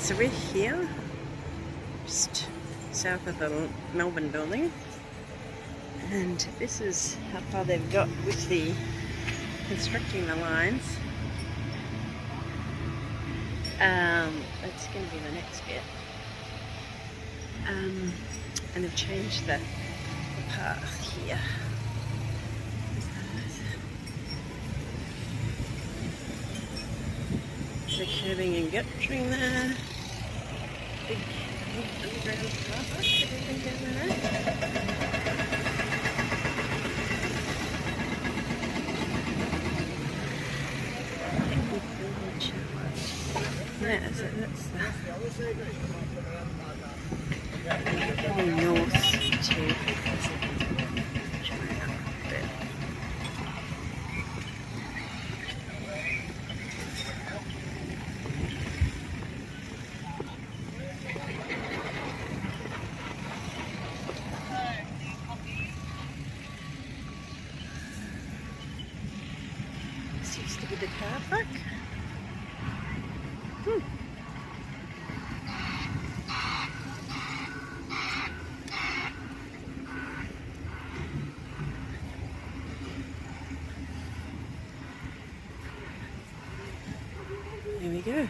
So we're here, just south of the Melbourne Building, and this is how far they've got with the constructing the lines. That's going to be the next bit. And they've changed the path here. The curbing and guttering there. Big underground car park, everything down there. Yeah, so that's the north to this used to be the car park. There we go.